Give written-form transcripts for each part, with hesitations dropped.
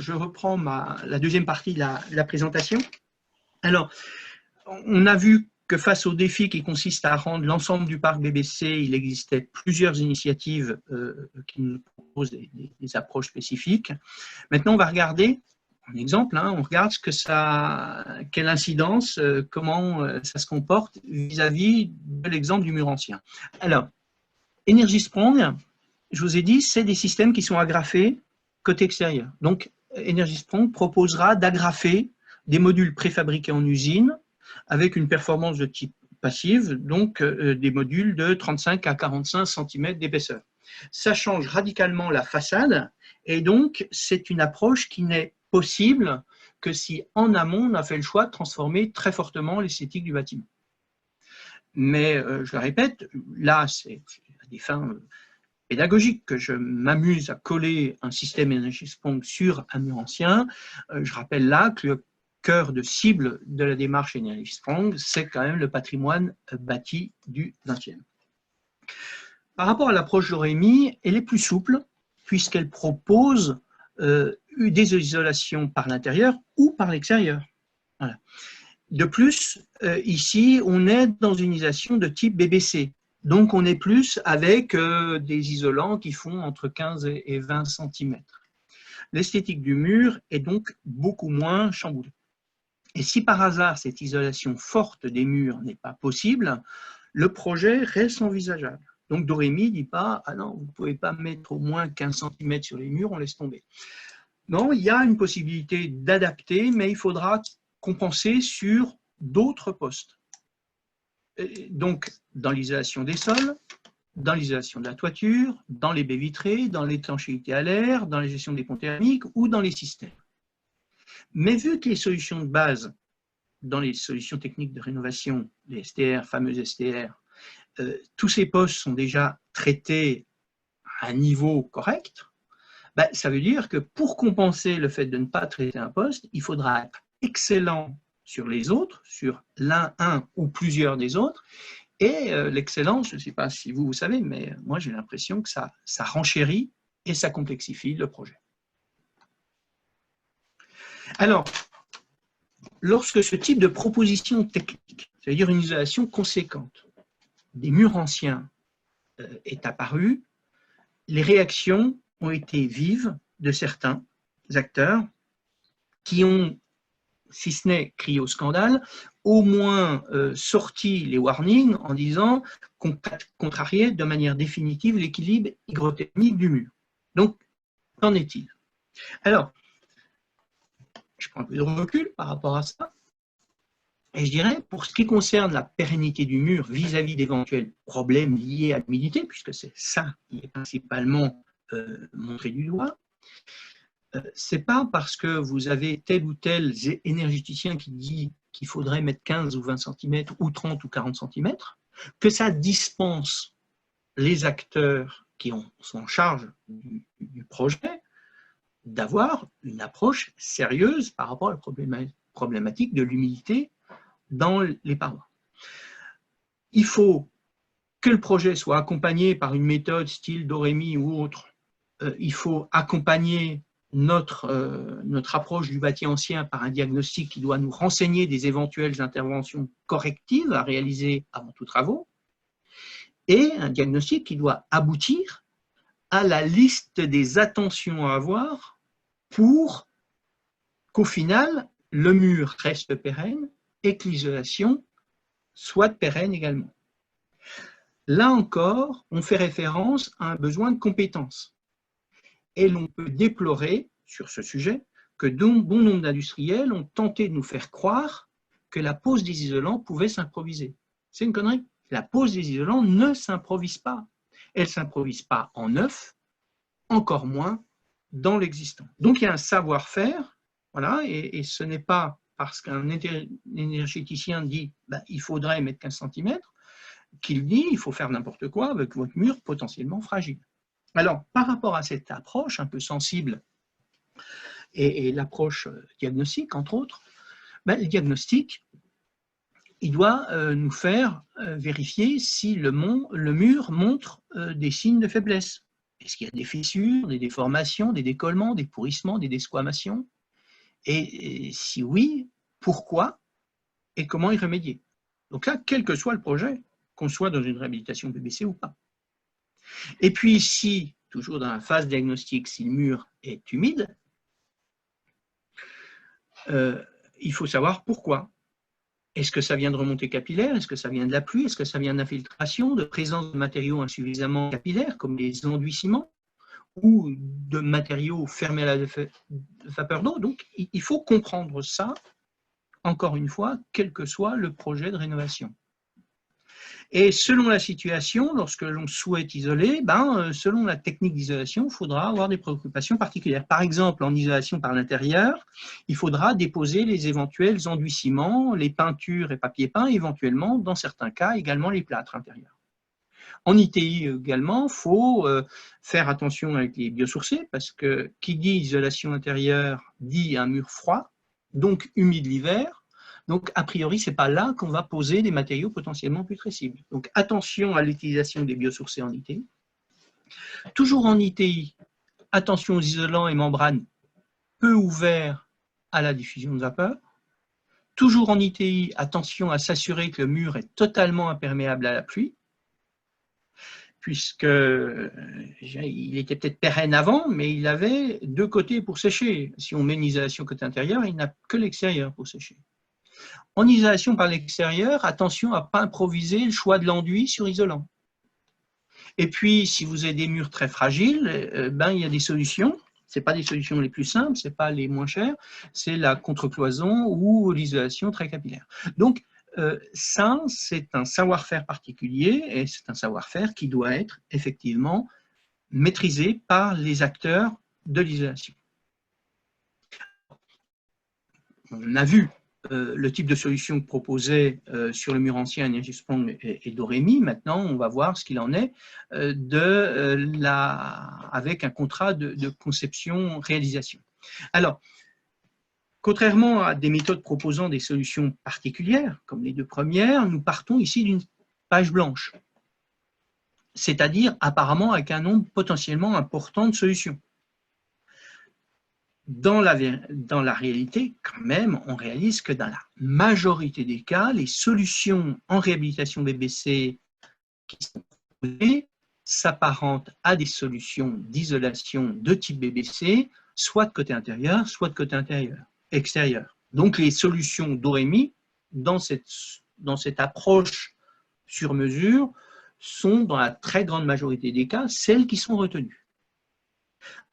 je reprends la deuxième partie de la présentation. Alors, on a vu que face au défi qui consiste à rendre l'ensemble du parc BBC, il existait plusieurs initiatives qui nous proposent des approches spécifiques. Maintenant, on va regarder un exemple, on regarde quelle incidence, comment ça se comporte vis-à-vis de l'exemple du mur ancien. Alors, EnergySprong, je vous ai dit, c'est des systèmes qui sont agrafés côté extérieur. Donc, EnergySprong proposera d'agrafer des modules préfabriqués en usine avec une performance de type passive, donc des modules de 35 à 45 cm d'épaisseur. Ça change radicalement la façade et donc c'est une approche qui n'est possible que si en amont on a fait le choix de transformer très fortement l'esthétique du bâtiment. Mais je le répète, là c'est à des fins pédagogiques que je m'amuse à coller un système EnergySprong sur un mur ancien. Je rappelle là que le cœur de cible de la démarche EnergySprong, c'est quand même le patrimoine bâti du XXe. Par rapport à l'approche d'Oremi, elle est plus souple puisqu'elle propose des isolations par l'intérieur ou par l'extérieur. Voilà. De plus, ici, on est dans une isolation de type BBC. Donc, on est plus avec des isolants qui font entre 15 et 20 cm. L'esthétique du mur est donc beaucoup moins chamboulée. Et si par hasard, cette isolation forte des murs n'est pas possible, le projet reste envisageable. Donc, Doremi ne dit pas « Ah non, vous ne pouvez pas mettre au moins 15 cm sur les murs, on laisse tomber ». Non, il y a une possibilité d'adapter, mais il faudra compenser sur d'autres postes. Donc, dans l'isolation des sols, dans l'isolation de la toiture, dans les baies vitrées, dans l'étanchéité à l'air, dans la gestion des ponts thermiques ou dans les systèmes. Mais vu que les solutions de base, dans les solutions techniques de rénovation, les STR, fameuses STR, tous ces postes sont déjà traités à un niveau correct, ça veut dire que pour compenser le fait de ne pas traiter un poste, il faudra être excellent sur les autres, sur un ou plusieurs des autres, et l'excellence, je ne sais pas si vous savez, mais moi j'ai l'impression que ça renchérit et ça complexifie le projet. Alors, lorsque ce type de proposition technique, c'est-à-dire une isolation conséquente, des murs anciens est apparu, les réactions ont été vives de certains acteurs qui ont, si ce n'est crié au scandale, au moins sorti les warnings en disant qu'on contrariait de manière définitive l'équilibre hygrothermique du mur. Donc, qu'en est-il? Alors, je prends un peu de recul par rapport à ça. Et je dirais, pour ce qui concerne la pérennité du mur vis-à-vis d'éventuels problèmes liés à l'humidité, puisque c'est ça qui est principalement montré du doigt, ce n'est pas parce que vous avez tel ou tel énergéticien qui dit qu'il faudrait mettre 15 ou 20 cm ou 30 ou 40 cm que ça dispense les acteurs qui sont en charge du projet d'avoir une approche sérieuse par rapport à la problématique de l'humidité dans les parois. Il faut que le projet soit accompagné par une méthode style Doremi ou autre. Il faut accompagner notre approche du bâti ancien par un diagnostic qui doit nous renseigner des éventuelles interventions correctives à réaliser avant tout travaux, et un diagnostic qui doit aboutir à la liste des attentions à avoir pour qu'au final, le mur reste pérenne et que l'isolation soit pérenne également. Là encore, on fait référence à un besoin de compétences. Et l'on peut déplorer sur ce sujet que bon nombre d'industriels ont tenté de nous faire croire que la pose des isolants pouvait s'improviser. C'est une connerie. La pose des isolants ne s'improvise pas. Elle ne s'improvise pas en neuf, encore moins dans l'existant. Donc il y a un savoir-faire, voilà, et ce n'est pas parce qu'un énergéticien dit il faudrait mettre 15 cm qu'il dit il faut faire n'importe quoi avec votre mur potentiellement fragile. Alors, par rapport à cette approche un peu sensible et l'approche diagnostique, entre autres, le diagnostic, il doit nous faire vérifier si le mur montre des signes de faiblesse. Est-ce qu'il y a des fissures, des déformations, des décollements, des pourrissements, des desquamations? Et si oui, pourquoi et comment y remédier? Donc là, quel que soit le projet, qu'on soit dans une réhabilitation BBC ou pas. Et puis, si, toujours dans la phase diagnostique, si le mur est humide, il faut savoir pourquoi. Est-ce que ça vient de remontée capillaire? Est-ce que ça vient de la pluie? Est-ce que ça vient d'infiltration, de présence de matériaux insuffisamment capillaires, comme les enduits ciments, ou de matériaux fermés à la vapeur d'eau? Donc, il faut comprendre ça, encore une fois, quel que soit le projet de rénovation. Et selon la situation, lorsque l'on souhaite isoler, selon la technique d'isolation, il faudra avoir des préoccupations particulières. Par exemple, en isolation par l'intérieur, il faudra déposer les éventuels enduits ciment, les peintures et papier peint, éventuellement, dans certains cas, également les plâtres intérieurs. En ITI également, il faut faire attention avec les biosourcés, parce que qui dit isolation intérieure dit un mur froid, donc humide l'hiver. Donc, a priori, ce n'est pas là qu'on va poser des matériaux potentiellement putrescibles. Donc, attention à l'utilisation des biosourcés en ITI. Toujours en ITI, attention aux isolants et membranes peu ouverts à la diffusion de vapeur. Toujours en ITI, attention à s'assurer que le mur est totalement imperméable à la pluie, puisqu'il était peut-être pérenne avant, mais il avait deux côtés pour sécher. Si on met une isolation côté intérieur, il n'a que l'extérieur pour sécher. En isolation par l'extérieur, attention à ne pas improviser le choix de l'enduit sur isolant. Et puis, si vous avez des murs très fragiles, il y a des solutions. Ce n'est pas des solutions les plus simples, ce n'est pas les moins chères, c'est la contre-cloison ou l'isolation très capillaire. Donc, ça, c'est un savoir-faire particulier et c'est un savoir-faire qui doit être effectivement maîtrisé par les acteurs de l'isolation. On a vu le type de solution proposée sur le mur ancien Energy Sprong et Doremi. Maintenant, on va voir ce qu'il en est avec un contrat de conception-réalisation. Alors, contrairement à des méthodes proposant des solutions particulières, comme les deux premières, nous partons ici d'une page blanche, c'est-à-dire apparemment avec un nombre potentiellement important de solutions. Dans la réalité, quand même, on réalise que dans la majorité des cas, les solutions en réhabilitation BBC qui sont proposées s'apparentent à des solutions d'isolation de type BBC, soit de côté intérieur, soit de côté extérieur. Donc, les solutions Doremi, dans cette approche sur mesure, sont dans la très grande majorité des cas celles qui sont retenues.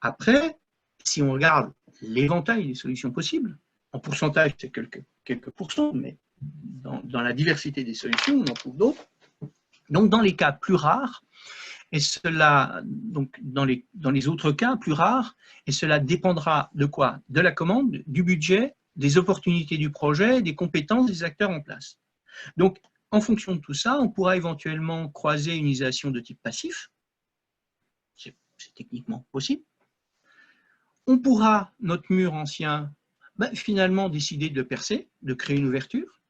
Après, si on regarde l'éventail des solutions possibles, en pourcentage c'est quelques pourcents, mais dans la diversité des solutions, on en trouve d'autres. Donc dans les cas plus rares, et cela, donc dans les autres cas plus rares, et cela dépendra de quoi? De la commande, du budget, des opportunités du projet, des compétences des acteurs en place. Donc en fonction de tout ça, on pourra éventuellement croiser une isolation de type passif, c'est techniquement possible. On pourra, notre mur ancien, finalement décider de le percer, de créer une ouverture.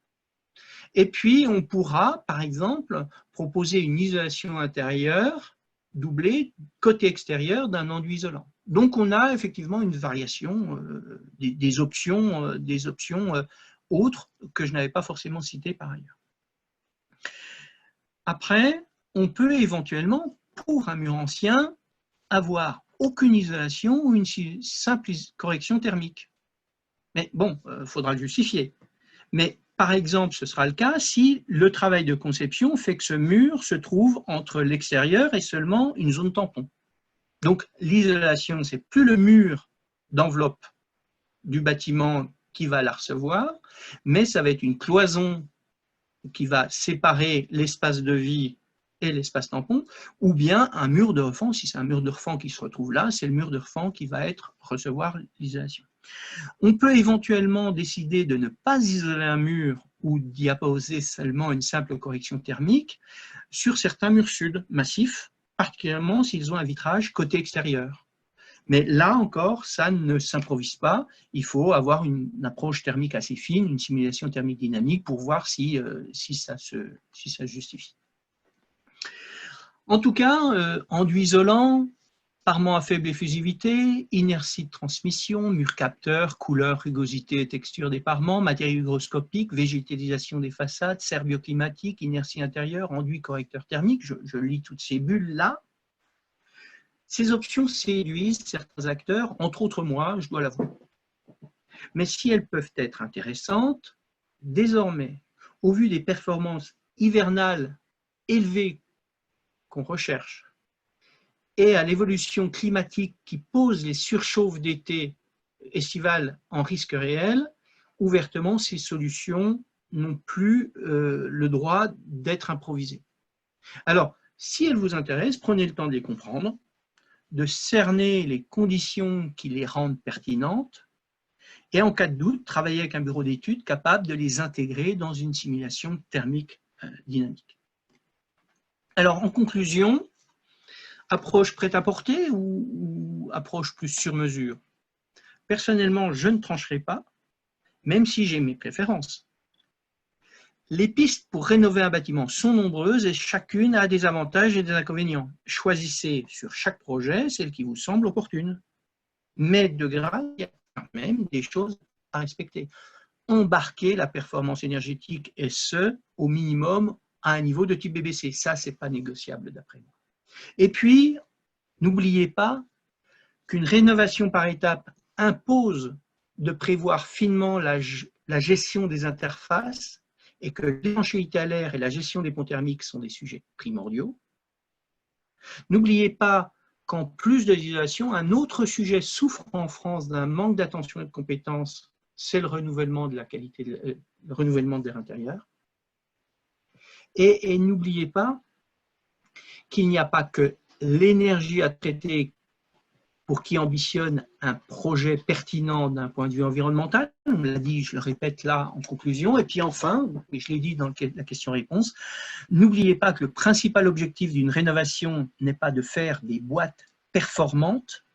Et puis, on pourra, par exemple, proposer une isolation intérieure doublée côté extérieur d'un enduit isolant. Donc, on a effectivement une variation des options autres que je n'avais pas forcément citées par ailleurs. Après, on peut éventuellement, pour un mur ancien, avoir aucune isolation ou une simple correction thermique. Mais bon, il faudra le justifier. Mais par exemple, ce sera le cas si le travail de conception fait que ce mur se trouve entre l'extérieur et seulement une zone tampon. Donc l'isolation, c'est plus le mur d'enveloppe du bâtiment qui va la recevoir, mais ça va être une cloison qui va séparer l'espace de vie et l'espace tampon, ou bien un mur de refend. Si c'est un mur de refend qui se retrouve là, c'est le mur de refend qui va recevoir l'isolation. On peut éventuellement décider de ne pas isoler un mur ou d'y apposer seulement une simple correction thermique sur certains murs sud massifs, particulièrement s'ils ont un vitrage côté extérieur. Mais là encore, ça ne s'improvise pas. Il faut avoir une approche thermique assez fine, une simulation thermique dynamique pour voir si ça se justifie. En tout cas, enduit isolant, parement à faible effusivité, inertie de transmission, murs capteurs, couleur, rugosité et texture des parements, matériaux hygroscopiques, végétalisation des façades, serre bioclimatique, inertie intérieure, enduit correcteur thermique. Je lis toutes ces bulles-là. Ces options séduisent certains acteurs, entre autres moi, je dois l'avouer. Mais si elles peuvent être intéressantes, désormais, au vu des performances hivernales élevées qu'on recherche et à l'évolution climatique qui pose les surchauffes d'été estivales en risque réel, ouvertement, ces solutions n'ont plus le droit d'être improvisées. Alors, si elles vous intéressent, prenez le temps de les comprendre, de cerner les conditions qui les rendent pertinentes et en cas de doute, travailler avec un bureau d'études capable de les intégrer dans une simulation thermique dynamique. Alors, en conclusion, approche prêt-à-porter ou approche plus sur mesure? Personnellement, je ne trancherai pas, même si j'ai mes préférences. Les pistes pour rénover un bâtiment sont nombreuses et chacune a des avantages et des inconvénients. Choisissez sur chaque projet celle qui vous semble opportune. Mais de grâce, il y a quand même des choses à respecter. Embarquer la performance énergétique et ce, au minimum, à un niveau de type BBC. Ça, ce n'est pas négociable d'après moi. Et puis, n'oubliez pas qu'une rénovation par étape impose de prévoir finement la gestion des interfaces et que l'étanchéité à l'air et la gestion des ponts thermiques sont des sujets primordiaux. N'oubliez pas qu'en plus de l'isolation, un autre sujet souffre en France d'un manque d'attention et de compétences, c'est le renouvellement de la qualité, le renouvellement de l'air intérieur. Et n'oubliez pas qu'il n'y a pas que l'énergie à traiter pour qui ambitionne un projet pertinent d'un point de vue environnemental, on l'a dit, je le répète là en conclusion, et puis enfin, et je l'ai dit dans la question-réponse, n'oubliez pas que le principal objectif d'une rénovation n'est pas de faire des boîtes performantes,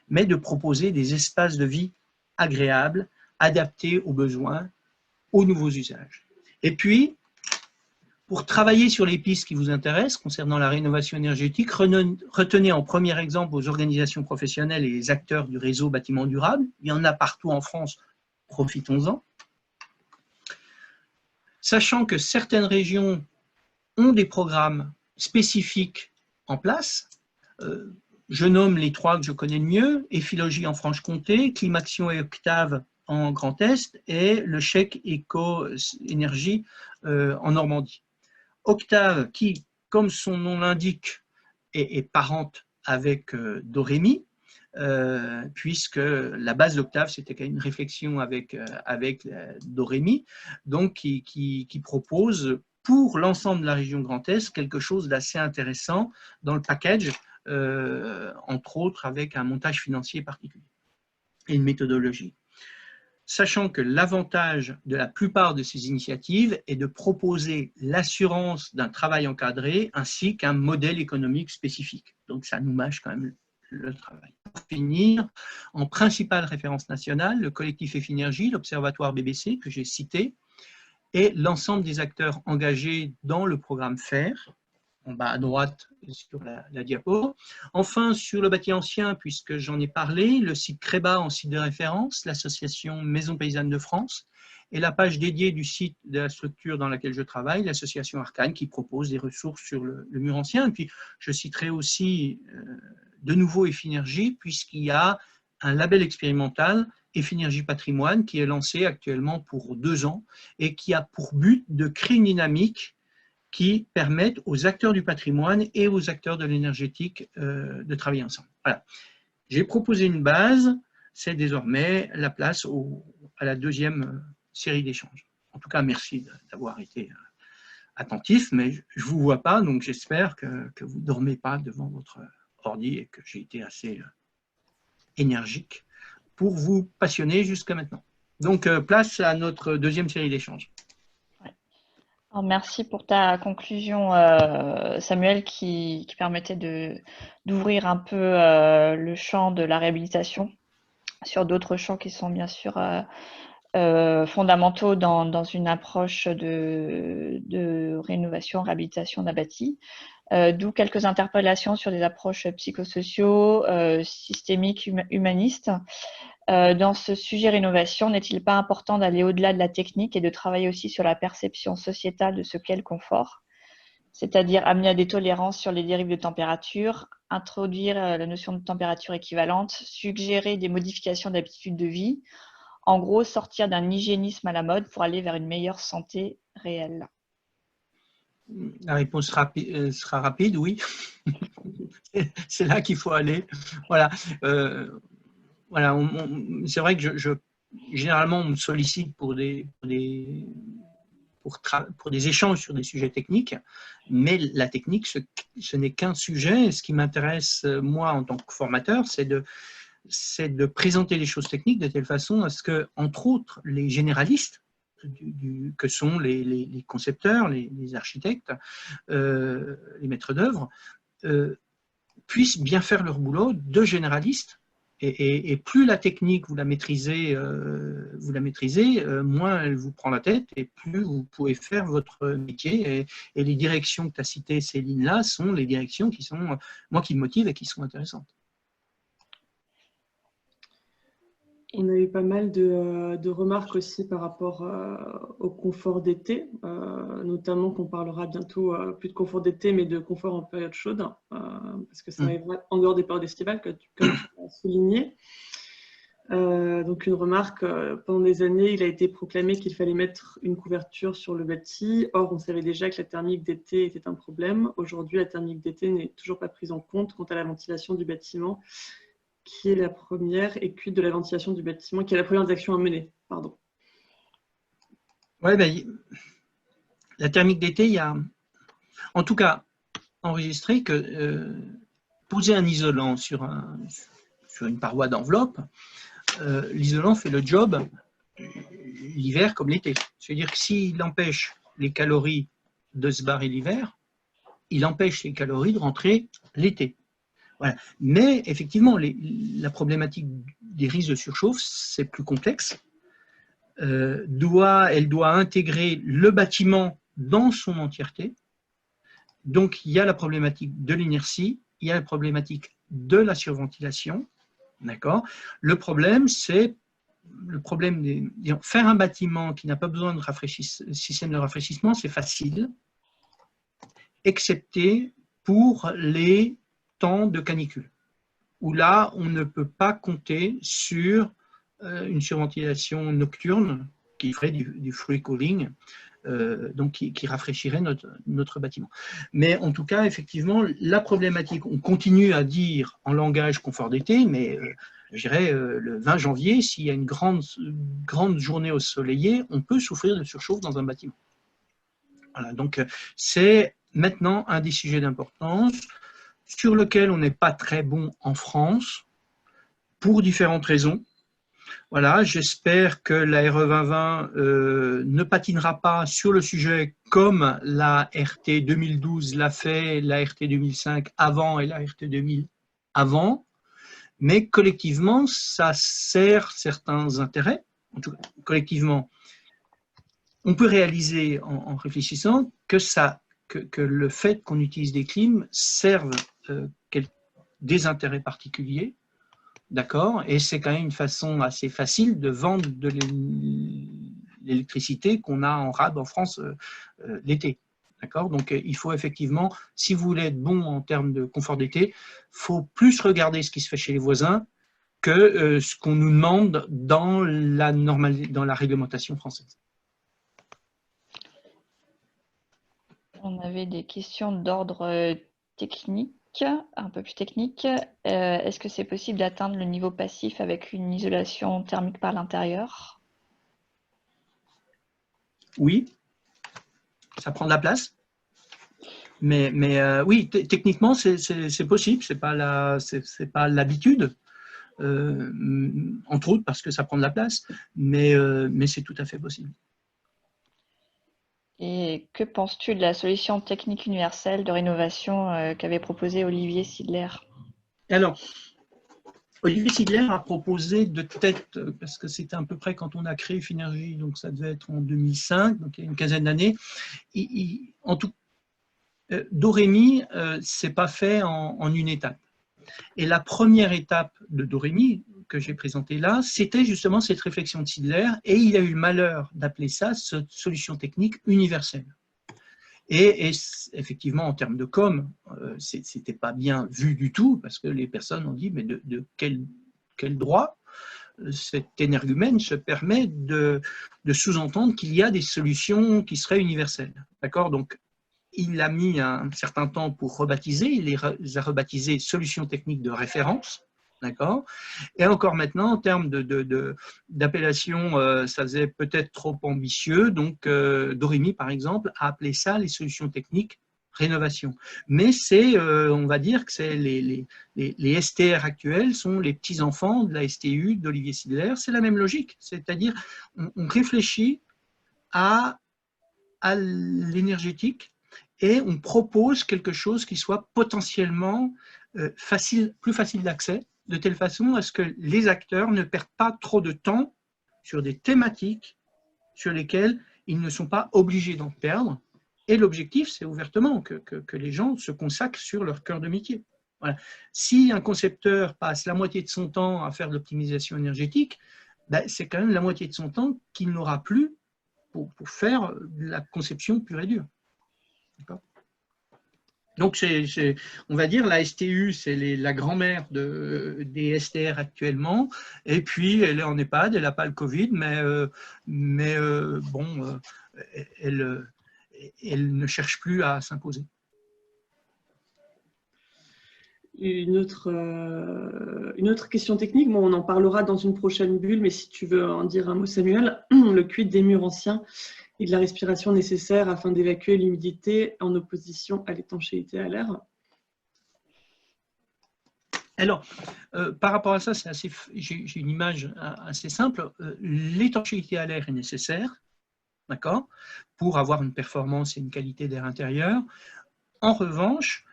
mais de proposer des espaces de vie agréables, adaptés aux besoins, aux nouveaux usages. Et puis, pour travailler sur les pistes qui vous intéressent concernant la rénovation énergétique, retenez en premier exemple vos organisations professionnelles et les acteurs du réseau bâtiment durable. Il y en a partout en France, profitons-en. Sachant que certaines régions ont des programmes spécifiques en place, je nomme les trois que je connais le mieux, Ephilogie en Franche-Comté, Climaction et Octave en Grand Est et le chèque éco-énergie en Normandie. Octave, qui, comme son nom l'indique, est parente avec Dorémy, puisque la base d'Octave, c'était une réflexion avec Dorémy, donc qui propose pour l'ensemble de la région Grand Est quelque chose d'assez intéressant dans le package, entre autres avec un montage financier particulier et une méthodologie. Sachant que l'avantage de la plupart de ces initiatives est de proposer l'assurance d'un travail encadré ainsi qu'un modèle économique spécifique. Donc ça nous mâche quand même le travail. Pour finir, en principale référence nationale, le collectif Efinergie, l'observatoire BBC que j'ai cité, et l'ensemble des acteurs engagés dans le programme FAIR, en bas à droite sur la diapo. Enfin, sur le bâti ancien, puisque j'en ai parlé, le site CREBA en site de référence, l'association Maison Paysanne de France, et la page dédiée du site de la structure dans laquelle je travaille, l'association Arcane, qui propose des ressources sur le mur ancien. Et puis, je citerai aussi de nouveau Efinergie, puisqu'il y a un label expérimental, Efinergie Patrimoine, qui est lancé actuellement pour 2 ans et qui a pour but de créer une dynamique qui permettent aux acteurs du patrimoine et aux acteurs de l'énergétique de travailler ensemble. Voilà. J'ai proposé une base, c'est désormais la place à la deuxième série d'échanges. En tout cas, merci d'avoir été attentif, mais je ne vous vois pas, donc j'espère que vous ne dormez pas devant votre ordi et que j'ai été assez énergique pour vous passionner jusqu'à maintenant. Donc, place à notre deuxième série d'échanges. Merci pour ta conclusion, Samuel, qui permettait d'ouvrir un peu le champ de la réhabilitation sur d'autres champs qui sont bien sûr fondamentaux dans une approche de rénovation, réhabilitation d'un bâti. D'où quelques interpellations sur des approches psychosociaux, systémiques, humanistes. Dans ce sujet rénovation, n'est-il pas important d'aller au-delà de la technique et de travailler aussi sur la perception sociétale de ce qu'est le confort, c'est-à-dire amener à des tolérances sur les dérives de température, introduire la notion de température équivalente, suggérer des modifications d'habitudes de vie, en gros sortir d'un hygiénisme à la mode pour aller vers une meilleure santé réelle? La réponse sera rapide, oui. C'est là qu'il faut aller. Voilà. Voilà, c'est vrai que généralement, on me sollicite pour des échanges sur des sujets techniques, mais la technique, ce n'est qu'un sujet. Ce qui m'intéresse, moi, en tant que formateur, c'est de présenter les choses techniques de telle façon à ce que, entre autres, les généralistes, que sont les concepteurs, les architectes, les maîtres d'œuvre, puissent bien faire leur boulot de généralistes. Et plus la technique vous la maîtrisez, moins elle vous prend la tête et plus vous pouvez faire votre métier. Et les directions que tu as citées, ces lignes-là, sont les directions qui me motivent et qui sont intéressantes. On a eu pas mal de remarques aussi par rapport au confort d'été, notamment qu'on parlera bientôt plus de confort d'été, mais de confort en période chaude, parce que ça arrivera en dehors des périodes estivales, comme tu as souligné. Donc une remarque, pendant des années, il a été proclamé qu'il fallait mettre une couverture sur le bâti. Or, on savait déjà que la thermique d'été était un problème. Aujourd'hui, la thermique d'été n'est toujours pas prise en compte quant à la ventilation du bâtiment, qui est la première, et cuite de la ventilation du bâtiment, qui est la première des actions à mener. Pardon. Ouais, la thermique d'été, il y a, en tout cas, enregistré que poser un isolant sur une paroi d'enveloppe, l'isolant fait le job l'hiver comme l'été. C'est-à-dire que s'il empêche les calories de se barrer l'hiver, il empêche les calories de rentrer l'été. Voilà. Mais effectivement, la problématique des risques de surchauffe, c'est plus complexe. Elle doit intégrer le bâtiment dans son entièreté. Donc, il y a la problématique de l'inertie, il y a la problématique de la surventilation. D'accord. Le problème, c'est faire un bâtiment qui n'a pas besoin de système de rafraîchissement, c'est facile, excepté pour les temps de canicule, où là, on ne peut pas compter sur une surventilation nocturne qui ferait du free cooling, donc qui rafraîchirait notre bâtiment. Mais en tout cas, effectivement, la problématique, on continue à dire en langage confort d'été, mais je dirais le 20 janvier, s'il y a une grande journée ensoleillée, on peut souffrir de surchauffe dans un bâtiment. Voilà, donc c'est maintenant un des sujets d'importance sur lequel on n'est pas très bon en France, pour différentes raisons. Voilà, j'espère que la RE 2020 ne patinera pas sur le sujet comme la RT 2012 l'a fait, la RT 2005 avant et la RT 2000 avant, mais collectivement, ça sert certains intérêts. En tout cas, collectivement, on peut réaliser en réfléchissant que le fait qu'on utilise des clims serve des intérêts particuliers, d'accord, et c'est quand même une façon assez facile de vendre de l'électricité qu'on a en rab en France l'été, d'accord. Donc il faut effectivement, si vous voulez être bon en termes de confort d'été, il faut plus regarder ce qui se fait chez les voisins que ce qu'on nous demande dans la réglementation française. On avait des questions d'ordre technique, un peu plus technique. Est-ce que c'est possible d'atteindre le niveau passif avec une isolation thermique par l'intérieur? Oui, ça prend de la place. Mais oui, techniquement, c'est possible. C'est pas l'habitude, entre autres parce que ça prend de la place, mais c'est tout à fait possible. Et que penses-tu de la solution technique universelle de rénovation qu'avait proposée Olivier Sidler? Alors, Olivier Sidler a proposé de tête, parce que c'était à peu près quand on a créé Finergie, donc ça devait être en 2005, donc il y a une quinzaine d'années. Dorémy, ce n'est pas fait en une étape. Et la première étape de Dorémy, que j'ai présentée là, c'était justement cette réflexion de Sidler, et il a eu le malheur d'appeler ça cette solution technique universelle. Et effectivement, en termes de com, ce n'était pas bien vu du tout, parce que les personnes ont dit, mais de quel droit cet énergumène se permet de sous-entendre qu'il y a des solutions qui seraient universelles. D'accord? Donc, il a mis un certain temps pour rebaptiser, il les a rebaptisés solutions techniques de référence. D'accord. Et encore maintenant, en termes d'appellation, ça faisait peut-être trop ambitieux. Donc, Dorémy, par exemple, a appelé ça les solutions techniques rénovation. Mais c'est, on va dire que c'est les STR actuels sont les petits-enfants de la STU d'Olivier Sidler. C'est la même logique. C'est-à-dire, on réfléchit à l'énergétique et on propose quelque chose qui soit potentiellement plus facile d'accès, de telle façon à ce que les acteurs ne perdent pas trop de temps sur des thématiques sur lesquelles ils ne sont pas obligés d'en perdre. Et l'objectif, c'est ouvertement que les gens se consacrent sur leur cœur de métier. Voilà. Si un concepteur passe la moitié de son temps à faire de l'optimisation énergétique, ben, c'est quand même la moitié de son temps qu'il n'aura plus pour faire de la conception pure et dure. Donc, on va dire, la STU, c'est la grand-mère des STR actuellement, et puis elle est en EHPAD, elle n'a pas le Covid, mais bon, elle ne cherche plus à s'imposer. Une autre question technique, bon, on en parlera dans une prochaine bulle, mais si tu veux en dire un mot, Samuel, le quid des murs anciens et de la respiration nécessaire afin d'évacuer l'humidité en opposition à l'étanchéité à l'air. Alors, par rapport à ça, j'ai une image assez simple. L'étanchéité à l'air est nécessaire, d'accord, pour avoir une performance et une qualité d'air intérieur. En revanche,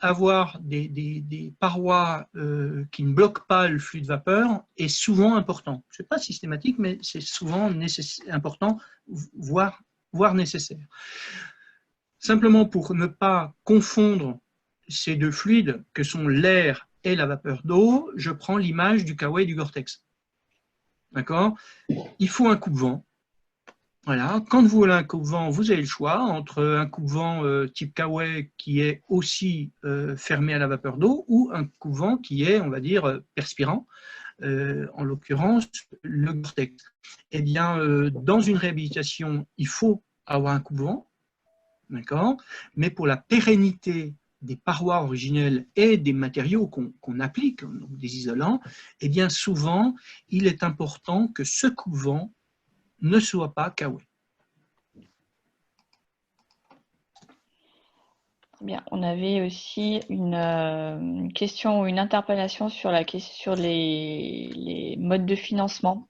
avoir des parois qui ne bloquent pas le flux de vapeur est souvent important. Ce n'est pas systématique, mais c'est souvent important, voire nécessaire. Simplement pour ne pas confondre ces deux fluides que sont l'air et la vapeur d'eau, je prends l'image du Kawa et du Gore-Tex. D'accord? Il faut un coupe-vent. Voilà. Quand vous voulez un coupe-vent, vous avez le choix entre un coupe-vent type Kawa qui est aussi fermé à la vapeur d'eau ou un coupe-vent qui est, on va dire, perspirant, en l'occurrence le Gore-Tex. Eh bien, dans une réhabilitation, il faut avoir un coupe-vent, d'accord, mais pour la pérennité des parois originelles et des matériaux qu'on applique, donc des isolants, eh bien souvent, il est important que ce coupe-vent ne soit pas Kawa. Bien, on avait aussi une question ou une interpellation sur les modes de financement.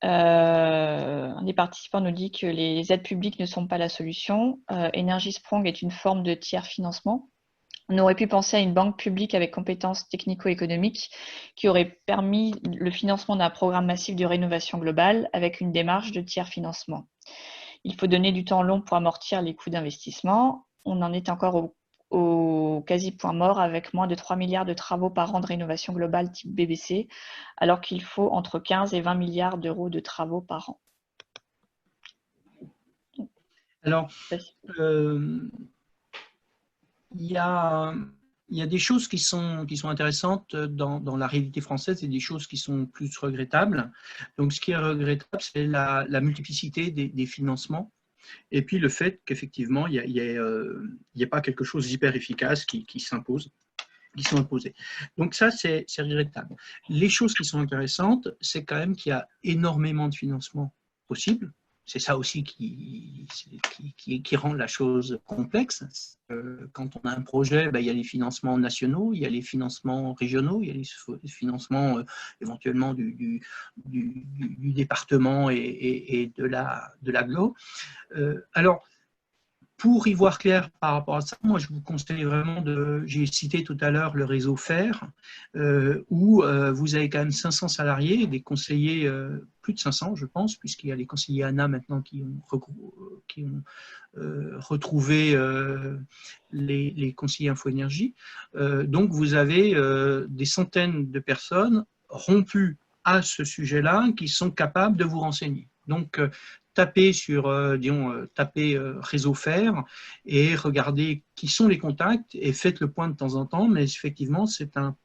Un des participants nous dit que les aides publiques ne sont pas la solution. Energy-Sprong est une forme de tiers financement. On aurait pu penser à une banque publique avec compétences technico-économiques qui aurait permis le financement d'un programme massif de rénovation globale avec une démarche de tiers financement. Il faut donner du temps long pour amortir les coûts d'investissement. On en est encore au quasi-point mort avec moins de 3 milliards de travaux par an de rénovation globale type BBC, alors qu'il faut entre 15 et 20 milliards d'euros de travaux par an. Alors, il y a des choses qui sont intéressantes dans la réalité française et des choses qui sont plus regrettables. Donc, ce qui est regrettable, c'est la multiplicité des financements et puis le fait qu'effectivement, il n'y ait pas quelque chose d'hyper efficace qui s'impose, qui sont imposés. Donc ça, c'est regrettable. Les choses qui sont intéressantes, c'est quand même qu'il y a énormément de financements possibles. C'est ça aussi qui rend la chose complexe. Quand on a un projet, ben, il y a les financements nationaux, il y a les financements régionaux, il y a les financements éventuellement du département et de l'agglo. Alors, Pour y voir clair par rapport à ça, moi je vous conseille vraiment j'ai cité tout à l'heure le réseau FAIR, où vous avez quand même 500 salariés, des conseillers, plus de 500 je pense, puisqu'il y a les conseillers ANA maintenant qui ont retrouvé les conseillers Info-Énergie. Donc vous avez des centaines de personnes rompues à ce sujet-là qui sont capables de vous renseigner. Donc tapez sur, tapez réseau FAIR et regardez qui sont les contacts et faites le point de temps en temps, mais effectivement, c'est un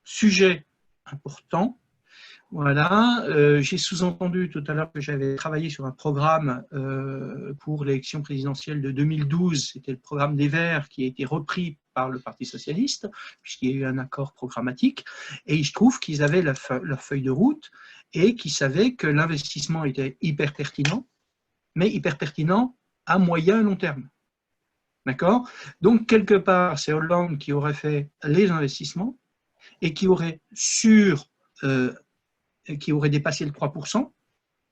sujet important. Voilà, j'ai sous-entendu tout à l'heure que j'avais travaillé sur un programme pour l'élection présidentielle de 2012, c'était le programme des Verts qui a été repris par le Parti socialiste, puisqu'il y a eu un accord programmatique, et il se trouve qu'ils avaient leur feuille de route et qu'ils savaient que l'investissement était hyper pertinent, mais hyper pertinent à moyen et long terme. D'accord? Donc, quelque part, c'est Hollande qui aurait fait les investissements et qui aurait qui aurait dépassé le 3%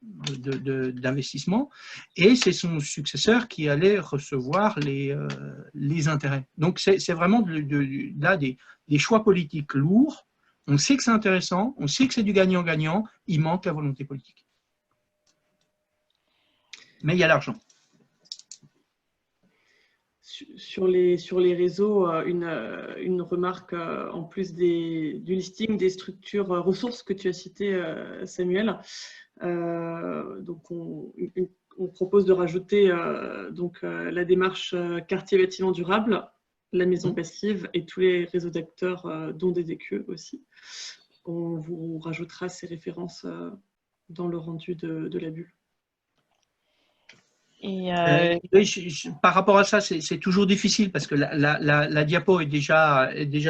d'investissement, et c'est son successeur qui allait recevoir les intérêts. Donc, c'est vraiment là des choix politiques lourds. On sait que c'est intéressant, on sait que c'est du gagnant-gagnant, il manque la volonté politique. Mais il y a l'argent. Sur les réseaux, une remarque en plus du listing des structures ressources que tu as cité, Samuel. Donc on propose de rajouter la démarche quartier bâtiment durable, la maison passive et tous les réseaux d'acteurs, dont des DQE aussi. On vous rajoutera ces références dans le rendu de la bulle. Par rapport à ça, c'est toujours difficile parce que la diapo est déjà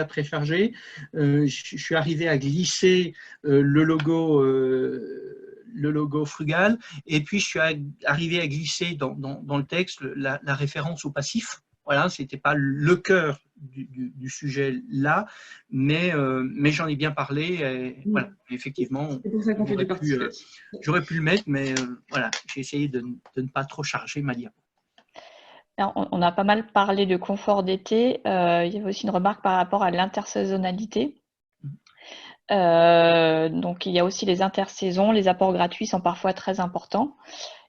très chargée. Je suis arrivé à glisser le logo Frugal, et puis je suis arrivé à glisser dans le texte la référence au passif. Voilà, ce n'était pas le cœur du sujet là, mais j'en ai bien parlé. Et, voilà, effectivement, j'aurais pu le mettre, mais voilà, j'ai essayé de ne pas trop charger ma diapo. On a pas mal parlé de confort d'été. Il y avait aussi une remarque par rapport à l'intersaisonnalité. Donc, il y a aussi les intersaisons. Les apports gratuits sont parfois très importants.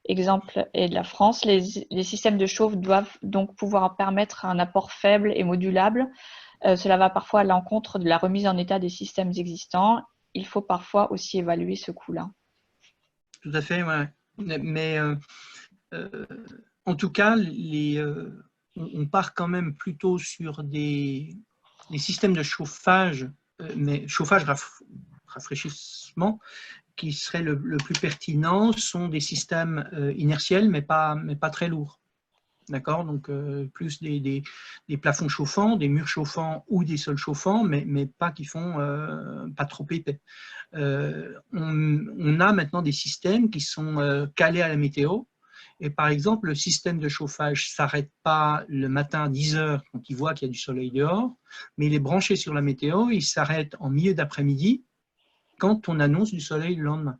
Exemple est de la France. Les systèmes de chauffe doivent donc pouvoir permettre un apport faible et modulable. Cela va parfois à l'encontre de la remise en état des systèmes existants. Il faut parfois aussi évaluer ce coût-là. Tout à fait, ouais. Mais en tout cas, on part quand même plutôt sur des systèmes de chauffage, mais chauffage rafraîchissement, qui serait le plus pertinent, sont des systèmes inertiels, mais pas très lourds. D'accord? Donc, plus des plafonds chauffants, des murs chauffants ou des sols chauffants, mais pas qui font pas trop épais. On a maintenant des systèmes qui sont calés à la météo. Et par exemple, le système de chauffage ne s'arrête pas le matin à 10 heures quand il voit qu'il y a du soleil dehors, mais il est branché sur la météo, il s'arrête en milieu d'après-midi quand on annonce du soleil le lendemain.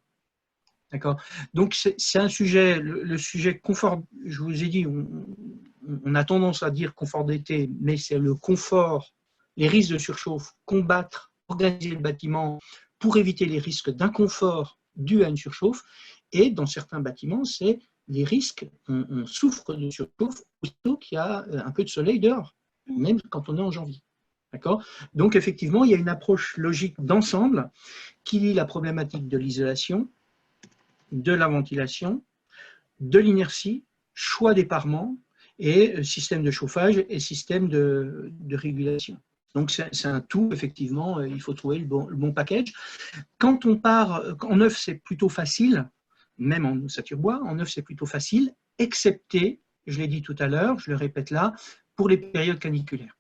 D'accord. Donc, c'est un sujet, le sujet confort, je vous ai dit, on a tendance à dire confort d'été, mais c'est le confort, les risques de surchauffe, combattre, organiser le bâtiment pour éviter les risques d'inconfort dus à une surchauffe. Et dans certains bâtiments, c'est les risques, on souffre de surchauffe aussitôt qu'il y a un peu de soleil dehors, même quand on est en janvier. D'accord. Donc, effectivement, il y a une approche logique d'ensemble qui lie la problématique de l'isolation, de la ventilation, de l'inertie, choix des parements et système de chauffage et système de régulation. Donc, c'est un tout, effectivement, il faut trouver le bon package. Quand on part en neuf, c'est plutôt facile, même en ossature bois, en neuf, c'est plutôt facile, excepté, je l'ai dit tout à l'heure, je le répète là, pour les périodes caniculaires.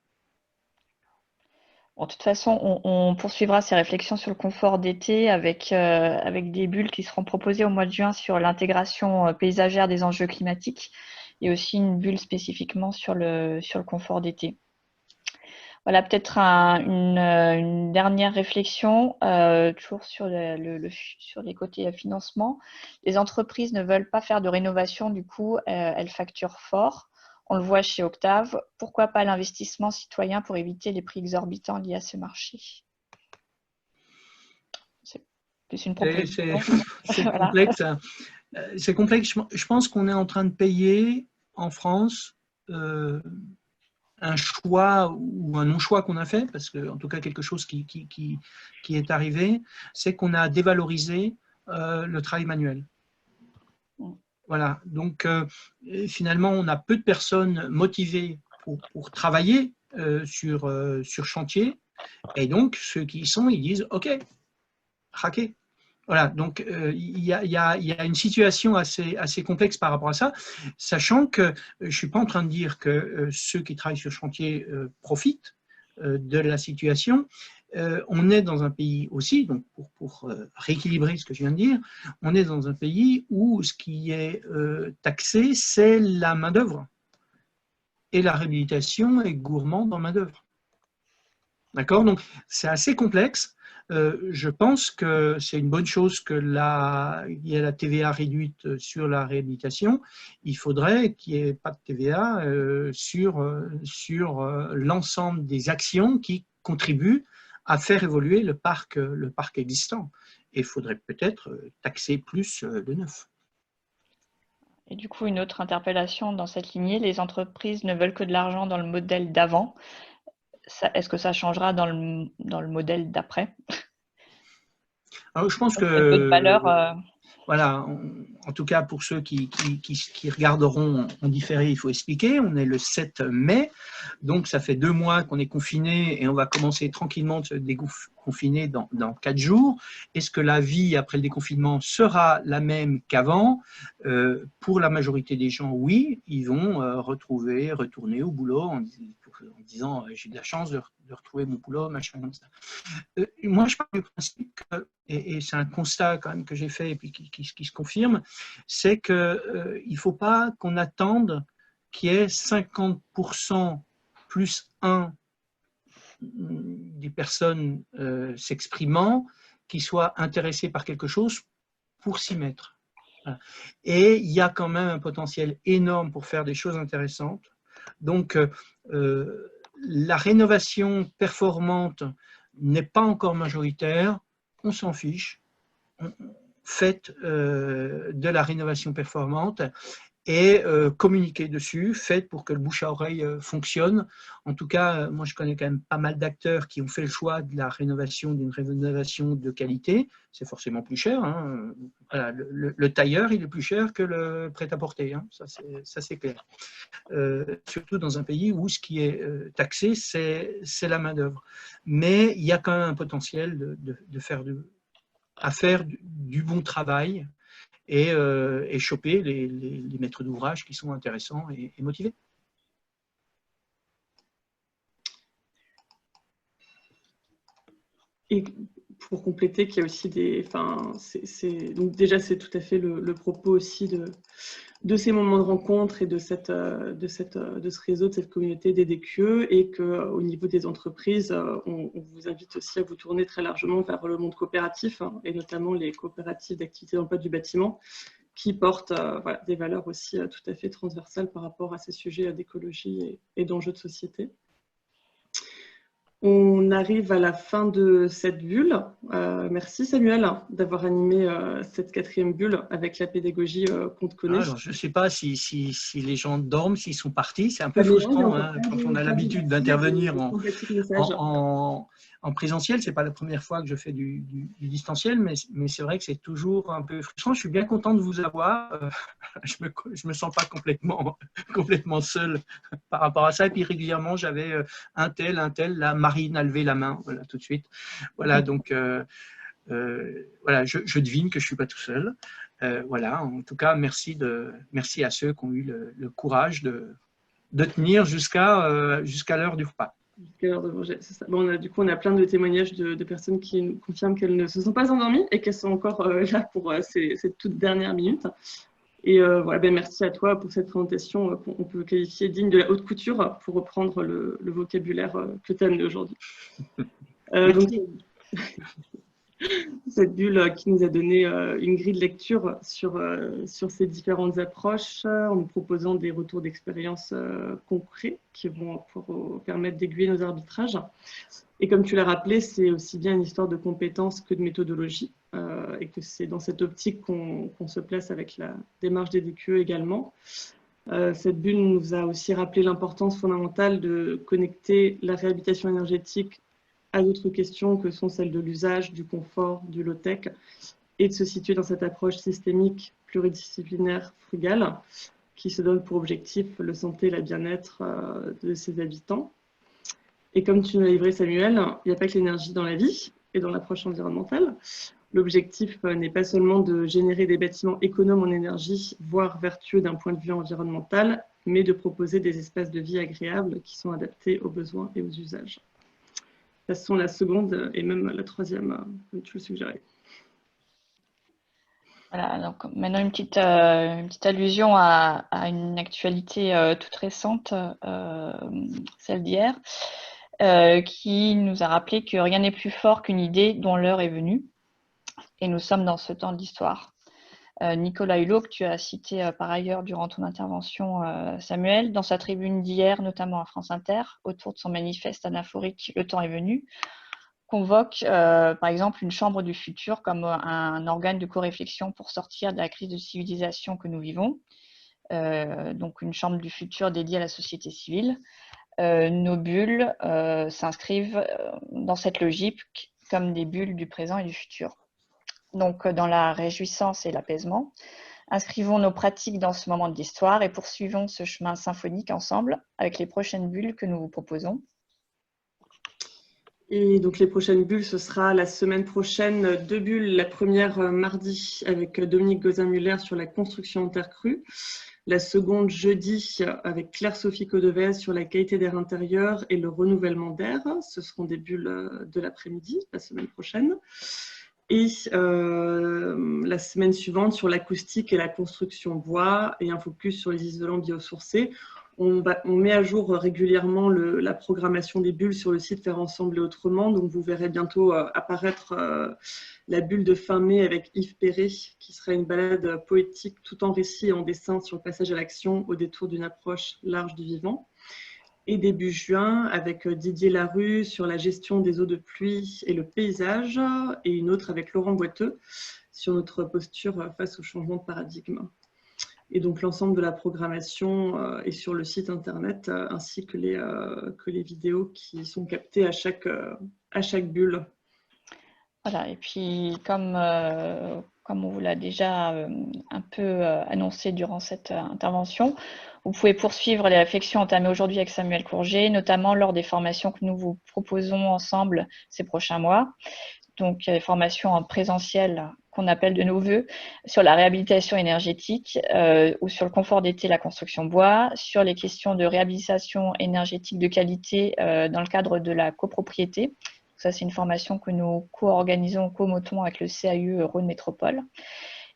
Bon, de toute façon, on poursuivra ces réflexions sur le confort d'été avec des bulles qui seront proposées au mois de juin sur l'intégration paysagère des enjeux climatiques et aussi une bulle spécifiquement sur le confort d'été. Voilà, peut-être une dernière réflexion, toujours sur les côtés financement. Les entreprises ne veulent pas faire de rénovation, du coup, elles facturent fort. On le voit chez Octave. Pourquoi pas l'investissement citoyen pour éviter les prix exorbitants liés à ce marché? C'est plus une proposition. C'est Voilà. complexe. C'est complexe. Je pense qu'on est en train de payer en France un choix ou un non-choix qu'on a fait, parce que en tout cas quelque chose qui est arrivé, c'est qu'on a dévalorisé le travail manuel. Voilà, donc finalement on a peu de personnes motivées pour travailler sur chantier, et donc ceux qui y sont, ils disent ok, hacker. Voilà, donc il y a une situation assez complexe par rapport à ça, sachant que je ne suis pas en train de dire que ceux qui travaillent sur chantier profitent de la situation. On est dans un pays aussi, donc pour rééquilibrer ce que je viens de dire, on est dans un pays où ce qui est taxé, c'est la main-d'œuvre. Et la réhabilitation est gourmande en main-d'œuvre. D'accord? Donc c'est assez complexe. Je pense que c'est une bonne chose qu'il y ait la TVA réduite sur la réhabilitation. Il faudrait qu'il n'y ait pas de TVA sur l'ensemble des actions qui contribuent à faire évoluer le parc existant. Et il faudrait peut-être taxer plus le neuf. Et du coup, une autre interpellation dans cette lignée, les entreprises ne veulent que de l'argent dans le modèle d'avant. Est-ce que ça changera dans le modèle d'après? Alors, je pense Peu de valeur. Voilà, en tout cas pour ceux qui regarderont en différé, il faut expliquer, on est le 7 mai, donc ça fait 2 mois qu'on est confiné et on va commencer tranquillement de se déconfiner dans 4 jours. Est-ce que la vie après le déconfinement sera la même qu'avant? Pour la majorité des gens, oui, ils vont retourner au boulot en disant j'ai de la chance de retrouver mon boulot, machin comme ça. Moi, je pars du principe que, et c'est un constat quand même que j'ai fait et puis qui se confirme, c'est qu'il ne faut pas qu'on attende qu'il y ait 50% plus 1 des personnes s'exprimant qui soient intéressées par quelque chose pour s'y mettre. Voilà. Et il y a quand même un potentiel énorme pour faire des choses intéressantes. Donc, la rénovation performante n'est pas encore majoritaire, on s'en fiche. Faites de la rénovation performante et communiquez dessus, faites pour que le bouche à oreille fonctionne. En tout cas, moi je connais quand même pas mal d'acteurs qui ont fait le choix de la rénovation, d'une rénovation de qualité. C'est forcément plus cher. Hein. Voilà, le tailleur, il est plus cher que le prêt-à-porter. Hein. Ça, c'est clair. Surtout dans un pays où ce qui est taxé, c'est la main-d'œuvre. Mais il y a quand même un potentiel de faire du bon travail et choper les maîtres d'ouvrage qui sont intéressants et motivés. Et pour compléter, qu'il y a aussi donc déjà, c'est tout à fait le propos aussi de ces moments de rencontre et de ce réseau, de cette communauté des DQE, et qu'au niveau des entreprises, on vous invite aussi à vous tourner très largement vers le monde coopératif, hein, et notamment les coopératives d'activité d'emploi du bâtiment, qui portent des valeurs aussi tout à fait transversales par rapport à ces sujets d'écologie et d'enjeux de société. On arrive à la fin de cette bulle. Merci Samuel d'avoir animé cette 4e bulle avec la pédagogie qu'on te connaît. Alors, je ne sais pas si les gens dorment, s'ils sont partis. C'est un peu frustrant hein, quand on a l'habitude d'intervenir en présentiel. Ce n'est pas la première fois que je fais du distanciel, mais c'est vrai que c'est toujours un peu frustrant. Je suis bien content de vous avoir. Je me sens pas complètement seul par rapport à ça. Et puis régulièrement, j'avais un tel, la Marine a levé la main, voilà, tout de suite. Voilà, donc voilà, je devine que je ne suis pas tout seul. Voilà, en tout cas, merci à ceux qui ont eu le courage de tenir jusqu'à l'heure du repas. Jusqu'à l'heure de manger, c'est ça. Bon, du coup, on a plein de témoignages de personnes qui nous confirment qu'elles ne se sont pas endormies et qu'elles sont encore là pour ces toutes dernières minutes. Et voilà, merci à toi pour cette présentation qu'on peut qualifier digne de la haute couture, pour reprendre le vocabulaire que tu as amené aujourd'hui. Cette bulle qui nous a donné une grille de lecture sur ces différentes approches en nous proposant des retours d'expérience concrets qui vont permettre d'aiguiller nos arbitrages. Et comme tu l'as rappelé, c'est aussi bien une histoire de compétences que de méthodologie et que c'est dans cette optique qu'on se place avec la démarche des DQE également. Cette bulle nous a aussi rappelé l'importance fondamentale de connecter la réhabilitation énergétique à d'autres questions que sont celles de l'usage, du confort, du low-tech, et de se situer dans cette approche systémique, pluridisciplinaire, frugale, qui se donne pour objectif le santé et le bien-être de ses habitants. Et comme tu nous l'as livré, Samuel, il n'y a pas que l'énergie dans la vie et dans l'approche environnementale. L'objectif n'est pas seulement de générer des bâtiments économes en énergie, voire vertueux d'un point de vue environnemental, mais de proposer des espaces de vie agréables qui sont adaptés aux besoins et aux usages. Passons à la seconde et même la troisième, comme tu le suggérais. Voilà, donc maintenant une petite allusion à une actualité toute récente, celle d'hier, qui nous a rappelé que rien n'est plus fort qu'une idée dont l'heure est venue. Et nous sommes dans ce temps de l'histoire. Nicolas Hulot, que tu as cité par ailleurs durant ton intervention, Samuel, dans sa tribune d'hier, notamment à France Inter, autour de son manifeste anaphorique « Le temps est venu », convoque par exemple une chambre du futur comme un organe de co-réflexion pour sortir de la crise de civilisation que nous vivons. Donc une chambre du futur dédiée à la société civile. Nos bulles s'inscrivent dans cette logique comme des bulles du présent et du futur. Donc, dans la réjouissance et l'apaisement, inscrivons nos pratiques dans ce moment de l'histoire et poursuivons ce chemin symphonique ensemble avec les prochaines bulles que nous vous proposons. Et donc, les prochaines bulles, ce sera la semaine prochaine, 2 bulles. La première mardi avec Dominique Gozin-Muller sur la construction en terre crue. La seconde jeudi avec Claire-Sophie Codevez sur la qualité d'air intérieur et le renouvellement d'air. Ce seront des bulles de l'après-midi, la semaine prochaine. Et la semaine suivante sur l'acoustique et la construction bois et un focus sur les isolants biosourcés. On met à jour régulièrement la programmation des bulles sur le site Faire Ensemble et Autrement. Donc vous verrez bientôt apparaître la bulle de fin mai avec Yves Perret, qui sera une balade poétique tout en récit et en dessin sur le passage à l'action au détour d'une approche large du vivant. Et début juin avec Didier Larue sur la gestion des eaux de pluie et le paysage, et une autre avec Laurent Boiteux sur notre posture face au changement de paradigme. Et donc l'ensemble de la programmation est sur le site internet ainsi que les vidéos qui sont captées à chaque bulle. Voilà, et puis comme on vous l'a déjà un peu annoncé durant cette intervention, vous pouvez poursuivre les réflexions entamées aujourd'hui avec Samuel Courget, notamment lors des formations que nous vous proposons ensemble ces prochains mois. Donc, il y a des formations en présentiel qu'on appelle de nos voeux sur la réhabilitation énergétique ou sur le confort d'été, la construction bois, sur les questions de réhabilitation énergétique de qualité dans le cadre de la copropriété. Ça, c'est une formation que nous co-organisons, co-motons avec le CAU Rhône Métropole.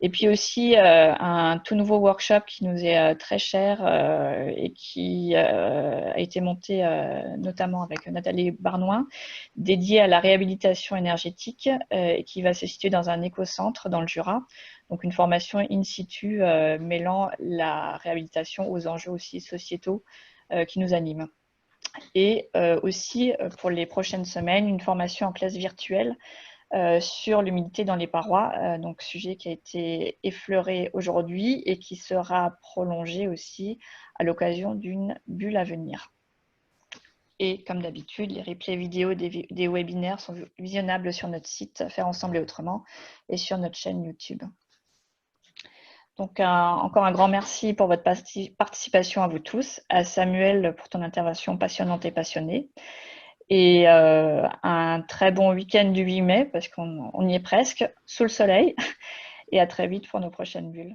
Et puis aussi un tout nouveau workshop qui nous est très cher et qui a été monté notamment avec Nathalie Barnoin, dédié à la réhabilitation énergétique et qui va se situer dans un écocentre dans le Jura. Donc une formation in situ mêlant la réhabilitation aux enjeux aussi sociétaux qui nous animent. Et aussi pour les prochaines semaines, une formation en classe virtuelle sur l'humidité dans les parois, donc sujet qui a été effleuré aujourd'hui et qui sera prolongé aussi à l'occasion d'une bulle à venir. Et comme d'habitude, les replays vidéo des webinaires sont visionnables sur notre site Faire Ensemble et Autrement et sur notre chaîne YouTube. Donc encore un grand merci pour votre participation à vous tous, à Samuel pour ton intervention passionnante et passionnée. Et un très bon week-end du 8 mai, parce qu'on y est presque, sous le soleil. Et à très vite pour nos prochaines bulles.